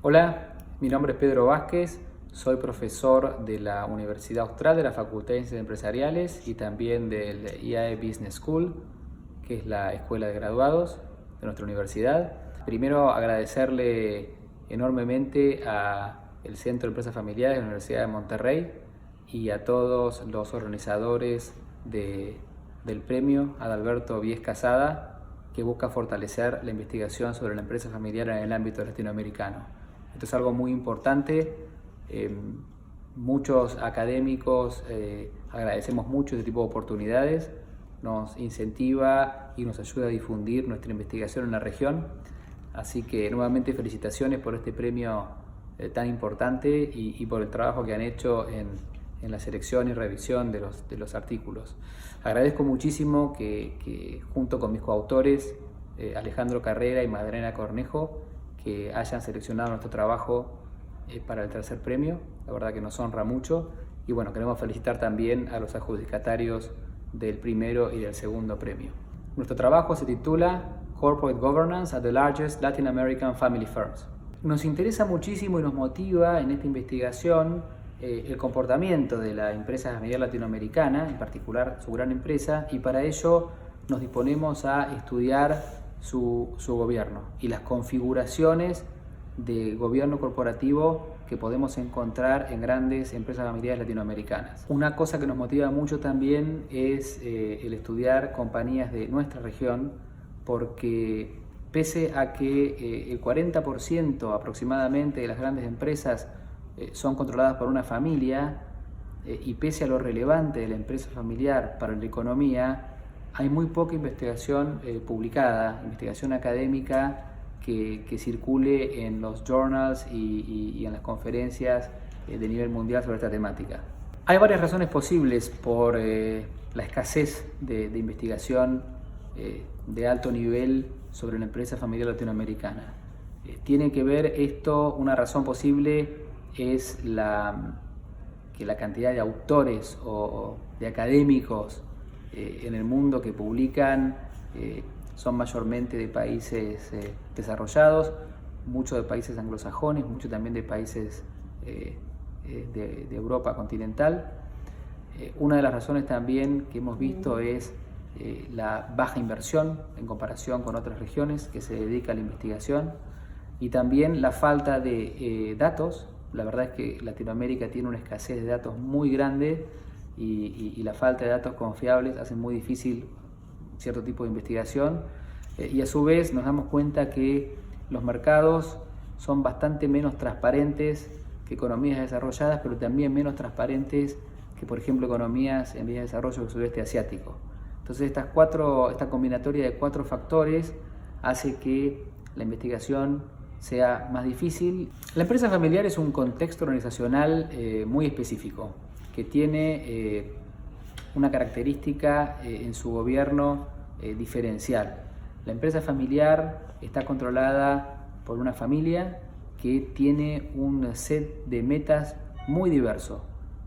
Hola, mi nombre es Pedro Vázquez, soy profesor de la Universidad Austral de la Facultad de Ciencias Empresariales y también del IAE Business School, que es la escuela de graduados de nuestra universidad. Primero agradecerle enormemente al Centro de Empresas Familiares de la Universidad de Monterrey y a todos los organizadores del premio Adalberto Vies Casada, que busca fortalecer la investigación sobre la empresa familiar en el ámbito latinoamericano. Esto es algo muy importante. Muchos académicos agradecemos mucho este tipo de oportunidades. Nos incentiva y nos ayuda a difundir nuestra investigación en la región. Así que nuevamente felicitaciones por este premio tan importante y por el trabajo que han hecho en la selección y revisión de los artículos. Agradezco muchísimo que junto con mis coautores, Alejandro Carrera y Magdalena Cornejo, que hayan seleccionado nuestro trabajo para el tercer premio. La verdad que nos honra mucho. Y bueno, queremos felicitar también a los adjudicatarios del primero y del segundo premio. Nuestro trabajo se titula Corporate Governance at the Largest Latin American Family Firms. Nos interesa muchísimo y nos motiva en esta investigación el comportamiento de la empresa familiar latinoamericana, en particular su gran empresa, y para ello nos disponemos a estudiar su gobierno y las configuraciones de gobierno corporativo que podemos encontrar en grandes empresas familiares latinoamericanas. Una cosa que nos motiva mucho también es el estudiar compañías de nuestra región, porque pese a que el 40% aproximadamente de las grandes empresas son controladas por una familia, y pese a lo relevante de la empresa familiar para la economía, hay muy poca investigación publicada, investigación académica que circule en los journals y en las conferencias de nivel mundial sobre esta temática. Hay varias razones posibles por la escasez de investigación de alto nivel sobre la empresa familiar latinoamericana. Tiene que ver esto, una razón posible es que la cantidad de autores o de académicos en el mundo que publican son mayormente de países desarrollados, muchos de países anglosajones, muchos también de países de Europa continental. Una de las razones también que hemos visto es la baja inversión en comparación con otras regiones que se dedican a la investigación, y también la falta de datos. La verdad es que Latinoamérica tiene una escasez de datos muy grande y la falta de datos confiables hace muy difícil cierto tipo de investigación, y a su vez nos damos cuenta que los mercados son bastante menos transparentes que economías desarrolladas, pero también menos transparentes que, por ejemplo, economías en vías de desarrollo del sudeste asiático. Entonces esta combinatoria de cuatro factores hace que la investigación sea más difícil. La empresa familiar es un contexto organizacional muy específico, que tiene una característica en su gobierno diferencial. La empresa familiar está controlada por una familia que tiene un set de metas muy diverso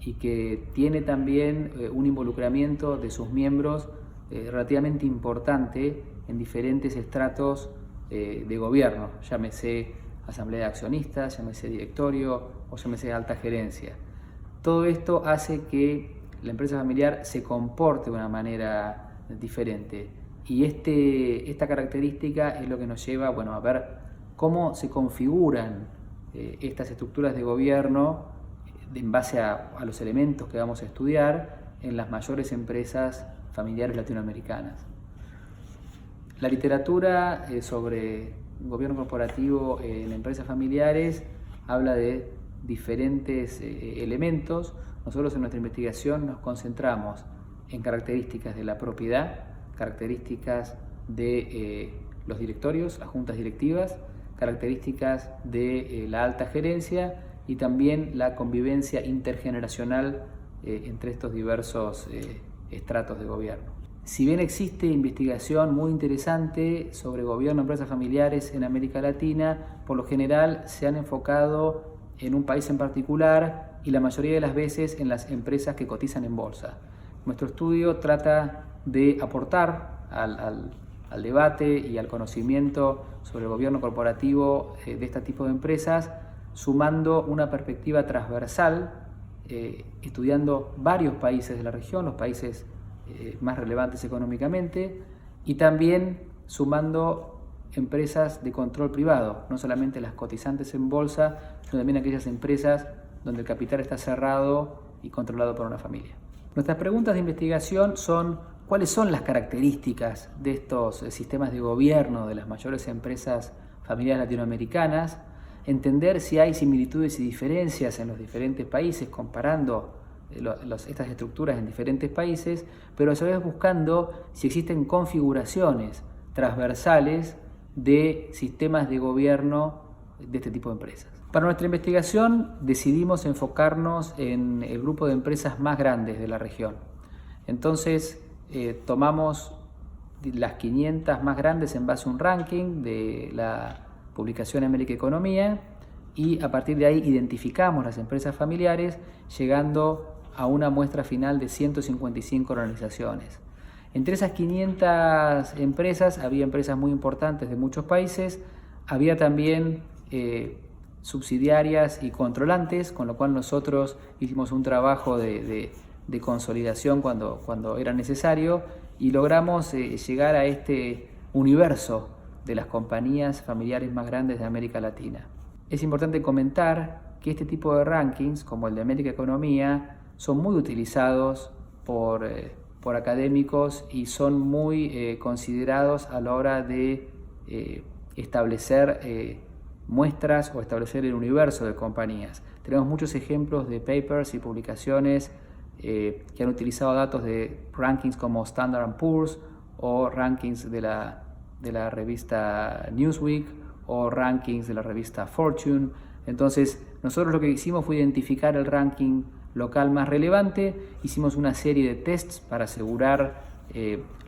y que tiene también un involucramiento de sus miembros relativamente importante en diferentes estratos de gobierno, llámese asamblea de accionistas, llámese directorio o llámese alta gerencia. Todo esto hace que la empresa familiar se comporte de una manera diferente, y esta característica es lo que nos lleva a ver cómo se configuran estas estructuras de gobierno en base a los elementos que vamos a estudiar en las mayores empresas familiares latinoamericanas. La literatura sobre gobierno corporativo en empresas familiares habla de diferentes elementos. Nosotros en nuestra investigación nos concentramos en características de la propiedad, características de los directorios, las juntas directivas, características de la alta gerencia y también la convivencia intergeneracional entre estos diversos estratos de gobierno. Si bien existe investigación muy interesante sobre gobierno de empresas familiares en América Latina, por lo general se han enfocado en un país en particular y la mayoría de las veces en las empresas que cotizan en bolsa. Nuestro estudio trata de aportar al debate y al conocimiento sobre el gobierno corporativo de este tipo de empresas, sumando una perspectiva transversal, estudiando varios países de la región, los países más relevantes económicamente, y también sumando empresas de control privado, no solamente las cotizantes en bolsa, sino también aquellas empresas donde el capital está cerrado y controlado por una familia. Nuestras preguntas de investigación son: ¿cuáles son las características de estos sistemas de gobierno de las mayores empresas familiares latinoamericanas? Entender si hay similitudes y diferencias en los diferentes países, comparando estas estructuras en diferentes países, pero a su vez buscando si existen configuraciones transversales de sistemas de gobierno de este tipo de empresas. Para nuestra investigación decidimos enfocarnos en el grupo de empresas más grandes de la región. Entonces tomamos las 500 más grandes en base a un ranking de la publicación América Economía, y a partir de ahí identificamos las empresas familiares, llegando a una muestra final de 155 organizaciones. Entre esas 500 empresas había empresas muy importantes de muchos países, había también subsidiarias y controlantes, con lo cual nosotros hicimos un trabajo de consolidación cuando era necesario, y logramos llegar a este universo de las compañías familiares más grandes de América Latina. Es importante comentar que este tipo de rankings, como el de América Economía, son muy utilizados por académicos y son muy considerados a la hora de establecer muestras o establecer el universo de compañías. Tenemos muchos ejemplos de papers y publicaciones que han utilizado datos de rankings como Standard & Poor's, o rankings de la revista Newsweek, o rankings de la revista Fortune. Entonces nosotros lo que hicimos fue identificar el ranking local más relevante, hicimos una serie de tests para asegurar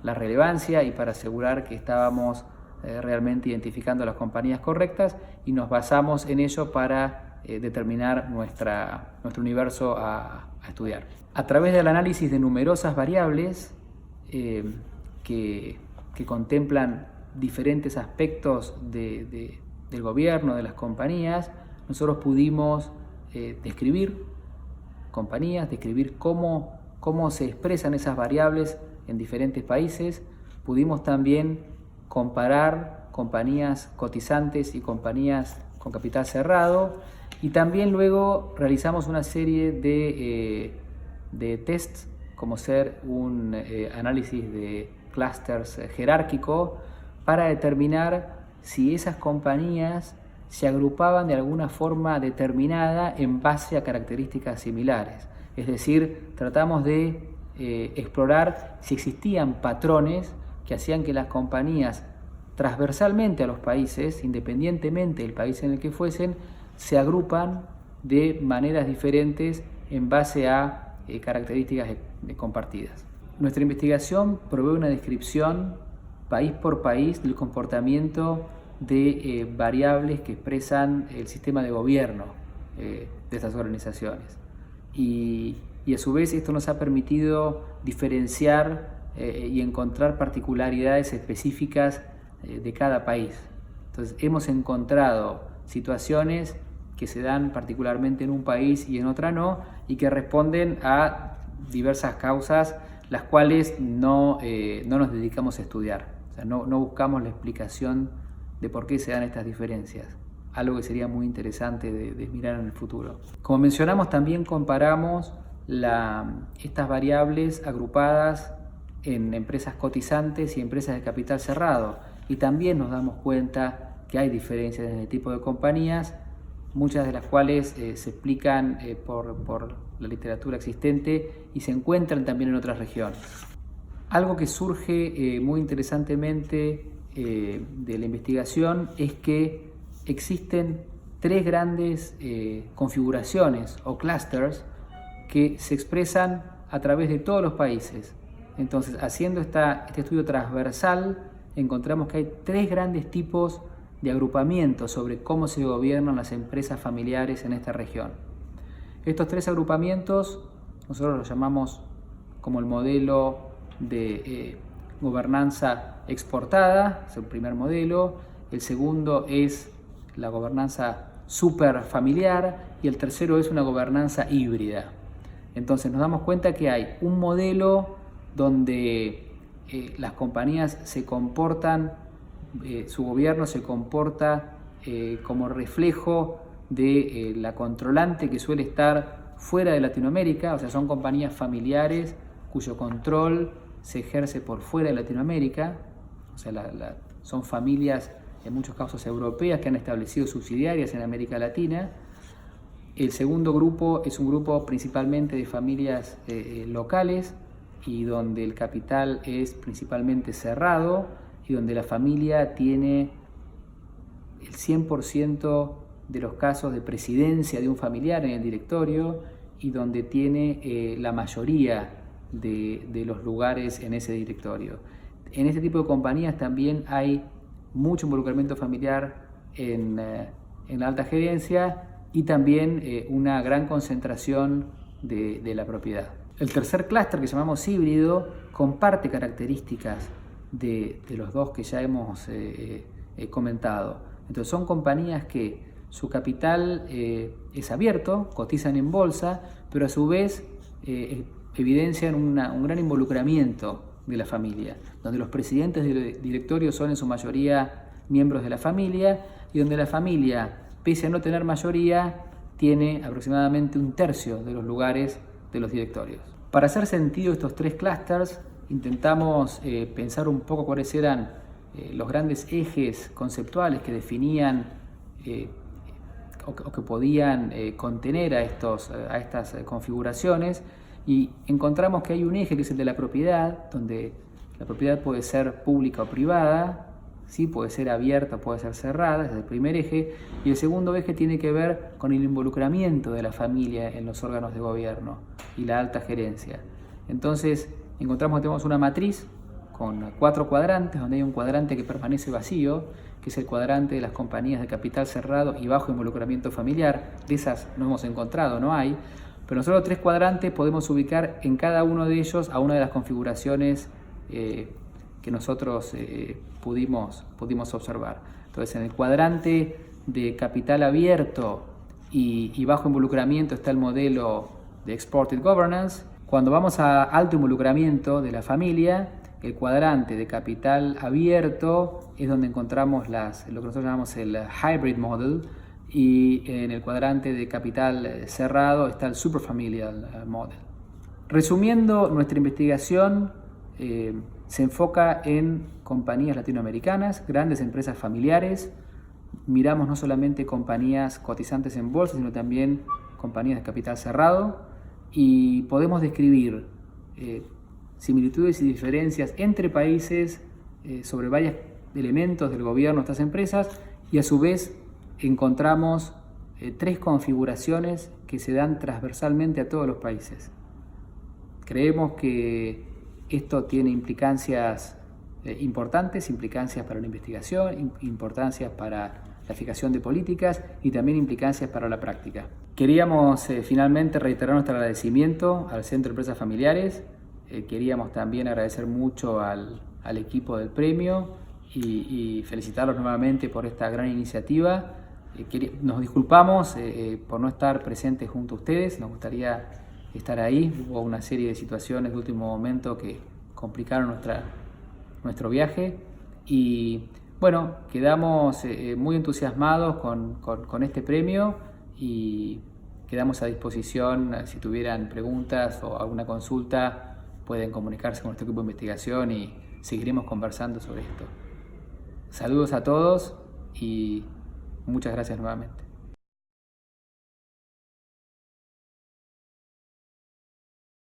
la relevancia y para asegurar que estábamos realmente identificando las compañías correctas, y nos basamos en ello para determinar nuestro universo a estudiar. A través del análisis de numerosas variables que contemplan diferentes aspectos del gobierno, de las compañías, nosotros pudimos describir compañías, describir cómo se expresan esas variables en diferentes países. Pudimos también comparar compañías cotizantes y compañías con capital cerrado, y también luego realizamos una serie de tests, como ser un análisis de clústeres jerárquico, para determinar si esas compañías se agrupaban de alguna forma determinada en base a características similares. Es decir, tratamos de explorar si existían patrones que hacían que las compañías transversalmente a los países, independientemente del país en el que fuesen, se agrupan de maneras diferentes en base a características compartidas. Nuestra investigación provee una descripción país por país del comportamiento de variables que expresan el sistema de gobierno de estas organizaciones. Y a su vez esto nos ha permitido diferenciar y encontrar particularidades específicas de cada país. Entonces hemos encontrado situaciones que se dan particularmente en un país y en otra no, y que responden a diversas causas, las cuales no nos dedicamos a estudiar. O sea, no buscamos la explicación de por qué se dan estas diferencias, algo que sería muy interesante de mirar en el futuro. Como mencionamos, también comparamos estas variables agrupadas en empresas cotizantes y empresas de capital cerrado, y también nos damos cuenta que hay diferencias en el tipo de compañías, muchas de las cuales se explican por la literatura existente y se encuentran también en otras regiones. Algo que surge muy interesantemente de la investigación es que existen tres grandes configuraciones o clusters que se expresan a través de todos los países. Entonces, haciendo este estudio transversal, encontramos que hay tres grandes tipos de agrupamientos sobre cómo se gobiernan las empresas familiares en esta región. Estos tres agrupamientos nosotros los llamamos como el modelo de gobernanza exportada, es el primer modelo. El segundo es la gobernanza super familiar y el tercero es una gobernanza híbrida. Entonces nos damos cuenta que hay un modelo donde las compañías se comportan, su gobierno se comporta como reflejo de la controlante que suele estar fuera de Latinoamérica, o sea, son compañías familiares cuyo control se ejerce por fuera de Latinoamérica, o sea, son familias en muchos casos europeas que han establecido subsidiarias en América Latina. El segundo grupo es un grupo principalmente de familias locales y donde el capital es principalmente cerrado y donde la familia tiene el 100% de los casos de presidencia de un familiar en el directorio y donde tiene la mayoría de los lugares en ese directorio. En este tipo de compañías también hay mucho involucramiento familiar en la alta gerencia y también una gran concentración de la propiedad. El tercer clúster, que llamamos híbrido, comparte características de los dos que ya hemos comentado. Entonces son compañías que su capital es abierto, cotizan en bolsa, pero a su vez evidencian un gran involucramiento de la familia, donde los presidentes del directorio son en su mayoría miembros de la familia y donde la familia, pese a no tener mayoría, tiene aproximadamente un tercio de los lugares de los directorios. Para hacer sentido estos tres clústeres, intentamos pensar un poco cuáles eran los grandes ejes conceptuales que definían o que podían contener a estas configuraciones, y encontramos que hay un eje que es el de la propiedad, donde la propiedad puede ser pública o privada, ¿sí? Puede ser abierta o puede ser cerrada, ese es el primer eje, y el segundo eje tiene que ver con el involucramiento de la familia en los órganos de gobierno y la alta gerencia. Entonces encontramos que tenemos una matriz con 4 cuadrantes, donde hay un cuadrante que permanece vacío, que es el cuadrante de las compañías de capital cerrado y bajo involucramiento familiar. De esas no hemos encontrado, no hay, pero nosotros 3 cuadrantes podemos ubicar en cada uno de ellos a una de las configuraciones que nosotros pudimos observar. Entonces, en el cuadrante de capital abierto y bajo involucramiento está el modelo de Exported Governance. Cuando vamos a alto involucramiento de la familia, el cuadrante de capital abierto es donde encontramos lo que nosotros llamamos el Hybrid Model, y en el cuadrante de capital cerrado está el Superfamilial Model. Resumiendo, nuestra investigación se enfoca en compañías latinoamericanas, grandes empresas familiares. Miramos no solamente compañías cotizantes en bolsa, sino también compañías de capital cerrado, y podemos describir similitudes y diferencias entre países sobre varios elementos del gobierno de estas empresas, y a su vez encontramos 3 configuraciones que se dan transversalmente a todos los países. Creemos que esto tiene implicancias importantes, implicancias para la investigación, importancias para la fijación de políticas y también implicancias para la práctica. Queríamos finalmente reiterar nuestro agradecimiento al Centro de Empresas Familiares. Queríamos también agradecer mucho al equipo del premio y felicitarlos nuevamente por esta gran iniciativa. Nos disculpamos por no estar presentes junto a ustedes, nos gustaría estar ahí. Hubo una serie de situaciones de último momento que complicaron nuestro viaje y bueno, quedamos muy entusiasmados con este premio y quedamos a disposición. Si tuvieran preguntas o alguna consulta, pueden comunicarse con nuestro equipo de investigación y seguiremos conversando sobre esto. Saludos a todos y muchas gracias nuevamente.